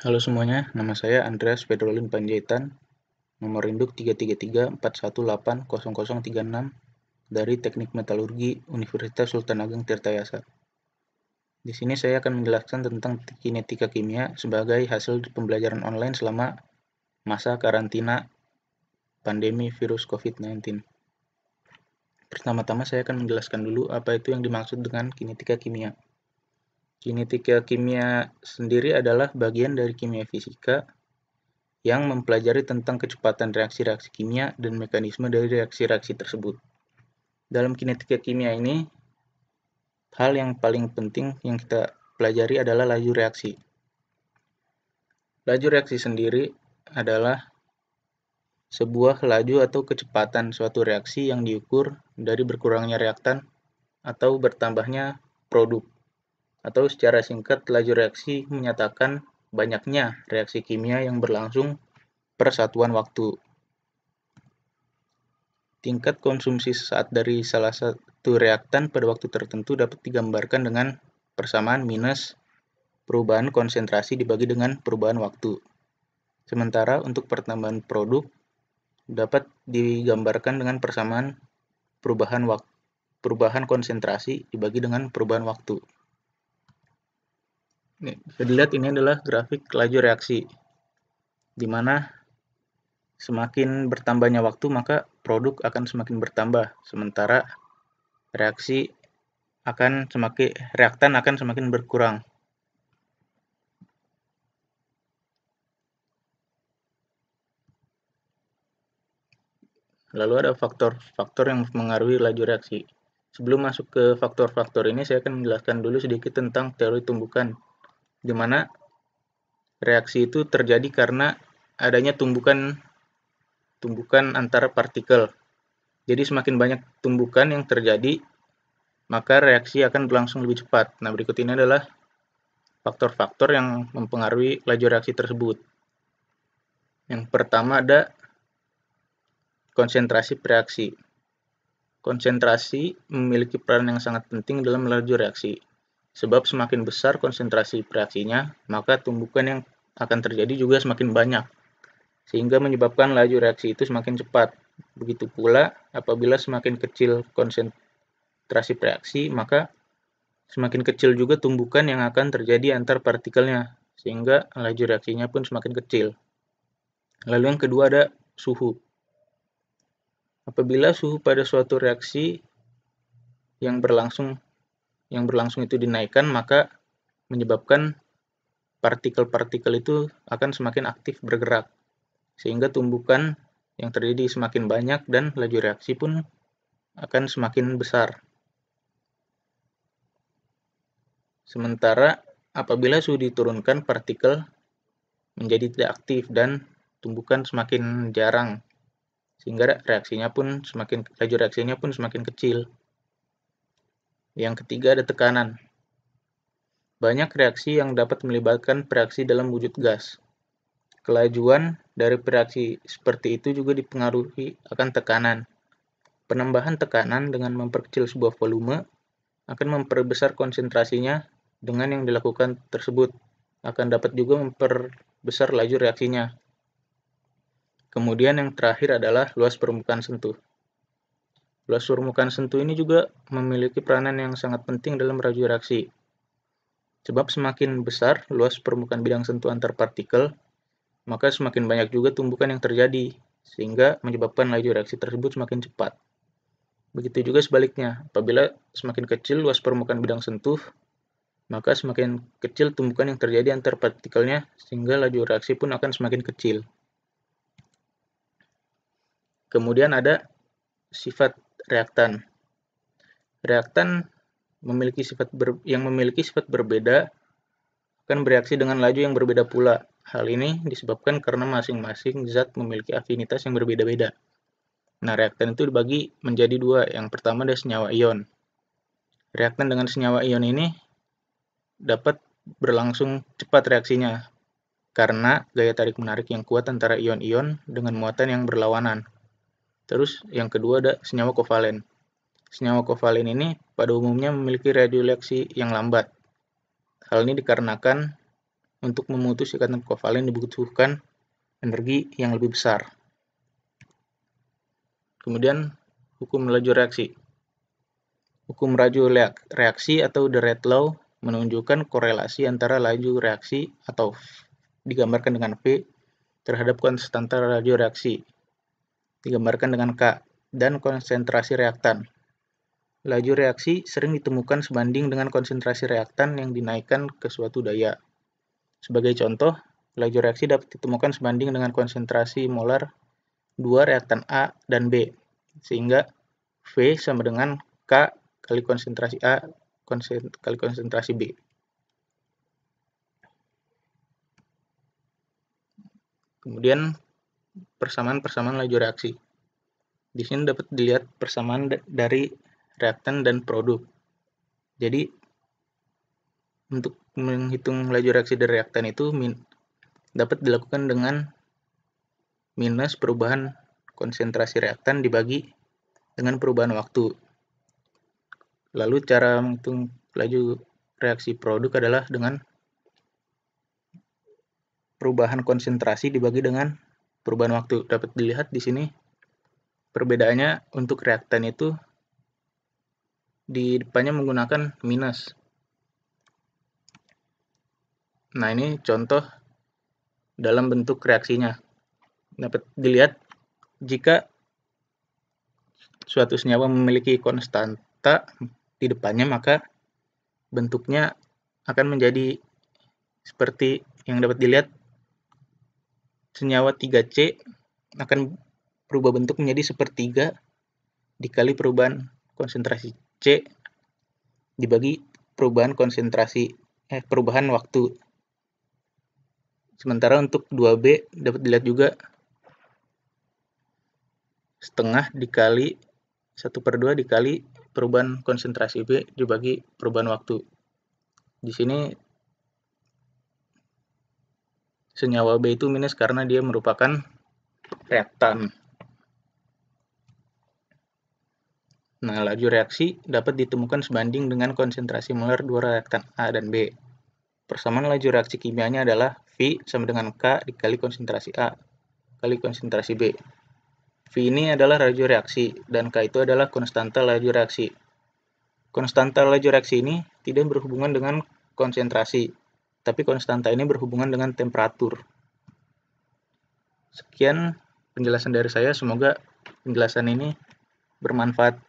Halo semuanya, nama saya Andreas Pedrolin Panjaitan, nomor induk 33341880036 dari Teknik Metalurgi Universitas Sultan Ageng Tirtayasa. Di sini saya akan menjelaskan tentang kinetika kimia sebagai hasil pembelajaran online selama masa karantina pandemi virus COVID-19. Pertama-tama saya akan menjelaskan dulu apa itu yang dimaksud dengan kinetika kimia. Kinetika kimia sendiri adalah bagian dari kimia fisika yang mempelajari tentang kecepatan reaksi-reaksi kimia dan mekanisme dari reaksi-reaksi tersebut. Dalam kinetika kimia ini, hal yang paling penting yang kita pelajari adalah laju reaksi. Laju reaksi sendiri adalah sebuah laju atau kecepatan suatu reaksi yang diukur dari berkurangnya reaktan atau bertambahnya produk. Atau secara singkat, laju reaksi menyatakan banyaknya reaksi kimia yang berlangsung per satuan waktu. Tingkat konsumsi sesaat dari salah satu reaktan pada waktu tertentu dapat digambarkan dengan persamaan minus perubahan konsentrasi dibagi dengan perubahan waktu. Sementara untuk pertambahan produk dapat digambarkan dengan persamaan perubahan konsentrasi dibagi dengan perubahan waktu. Bisa dilihat ini adalah grafik laju reaksi, di mana semakin bertambahnya waktu maka produk akan semakin bertambah, sementara reaktan akan semakin berkurang. Lalu ada faktor-faktor yang mempengaruhi laju reaksi. Sebelum masuk ke faktor-faktor ini, saya akan menjelaskan dulu sedikit tentang teori tumbukan, di mana reaksi itu terjadi karena adanya tumbukan antara partikel. Jadi semakin banyak tumbukan yang terjadi, maka reaksi akan berlangsung lebih cepat. Nah, berikut ini adalah faktor-faktor yang mempengaruhi laju reaksi tersebut. Yang pertama ada konsentrasi reaksi. Konsentrasi memiliki peran yang sangat penting dalam laju reaksi. Sebab semakin besar konsentrasi reaksinya, maka tumbukan yang akan terjadi juga semakin banyak, sehingga menyebabkan laju reaksi itu semakin cepat. Begitu pula apabila semakin kecil konsentrasi reaksi, maka semakin kecil juga tumbukan yang akan terjadi antar partikelnya, sehingga laju reaksinya pun semakin kecil. Lalu yang kedua ada suhu. Apabila suhu pada suatu reaksi yang berlangsung itu dinaikkan, maka menyebabkan partikel-partikel itu akan semakin aktif bergerak, sehingga tumbukan yang terjadi semakin banyak dan laju reaksi pun akan semakin besar. Sementara apabila suhu diturunkan, partikel menjadi tidak aktif dan tumbukan semakin jarang, sehingga laju reaksinya pun semakin kecil. Yang ketiga ada tekanan. Banyak reaksi yang dapat melibatkan reaksi dalam wujud gas. Kelajuan dari reaksi seperti itu juga dipengaruhi akan tekanan. Penambahan tekanan dengan memperkecil sebuah volume akan memperbesar konsentrasinya dengan yang dilakukan tersebut. Akan dapat juga memperbesar laju reaksinya. Kemudian yang terakhir adalah luas permukaan sentuh. Luas permukaan sentuh ini juga memiliki peranan yang sangat penting dalam laju reaksi. Sebab semakin besar luas permukaan bidang sentuh antar partikel, maka semakin banyak juga tumbukan yang terjadi, sehingga menyebabkan laju reaksi tersebut semakin cepat. Begitu juga sebaliknya, apabila semakin kecil luas permukaan bidang sentuh, maka semakin kecil tumbukan yang terjadi antar partikelnya, sehingga laju reaksi pun akan semakin kecil. Kemudian ada sifat reaktan. Reaktan yang memiliki sifat berbeda akan bereaksi dengan laju yang berbeda pula. Hal ini disebabkan karena masing-masing zat memiliki afinitas yang berbeda-beda. Nah, reaktan itu dibagi menjadi dua. Yang pertama ada senyawa ion. Reaktan dengan senyawa ion ini dapat berlangsung cepat reaksinya karena gaya tarik-menarik yang kuat antara ion-ion dengan muatan yang berlawanan. Terus yang kedua ada senyawa kovalen. Senyawa kovalen ini pada umumnya memiliki radioaksi yang lambat. Hal ini dikarenakan Untuk memutus ikatan kovalen dibutuhkan energi yang lebih besar. Kemudian, hukum laju reaksi. Hukum laju reaksi atau the Red Law menunjukkan korelasi antara laju reaksi atau digambarkan dengan V terhadap konstanta laju reaksi digambarkan dengan K dan konsentrasi reaktan. Laju reaksi sering ditemukan sebanding dengan konsentrasi reaktan yang dinaikkan ke suatu daya. Sebagai contoh, laju reaksi dapat ditemukan sebanding dengan konsentrasi molar 2 reaktan A dan B, sehingga V sama dengan K kali konsentrasi A kali konsentrasi B. Kemudian, persamaan laju reaksi. Di sini dapat dilihat persamaan dari reaktan dan produk. Jadi, untuk menghitung laju reaksi dari reaktan itu dapat dilakukan dengan minus perubahan konsentrasi reaktan dibagi dengan perubahan waktu. Lalu cara menghitung laju reaksi produk adalah dengan perubahan konsentrasi dibagi dengan perubahan waktu. Dapat dilihat di sini perbedaannya untuk reaktan itu di depannya menggunakan minus. Nah, ini contoh dalam bentuk reaksinya. Dapat dilihat jika suatu senyawa memiliki konstanta di depannya, maka bentuknya akan menjadi seperti yang dapat dilihat. Senyawa 3C akan berubah bentuk menjadi sepertiga dikali perubahan konsentrasi C dibagi perubahan perubahan waktu. Sementara untuk 2B dapat dilihat juga setengah dikali 1/2 dikali perubahan konsentrasi B dibagi perubahan waktu. Di sini senyawa B itu minus karena dia merupakan reaktan. Nah, laju reaksi dapat ditemukan sebanding dengan konsentrasi molar 2 reaktan A dan B. Persamaan laju reaksi kimianya adalah V sama dengan K dikali konsentrasi A kali konsentrasi B. V ini adalah laju reaksi dan K itu adalah konstanta laju reaksi. Konstanta laju reaksi ini tidak berhubungan dengan konsentrasi, tapi konstanta ini berhubungan dengan temperatur. Sekian penjelasan dari saya, semoga penjelasan ini bermanfaat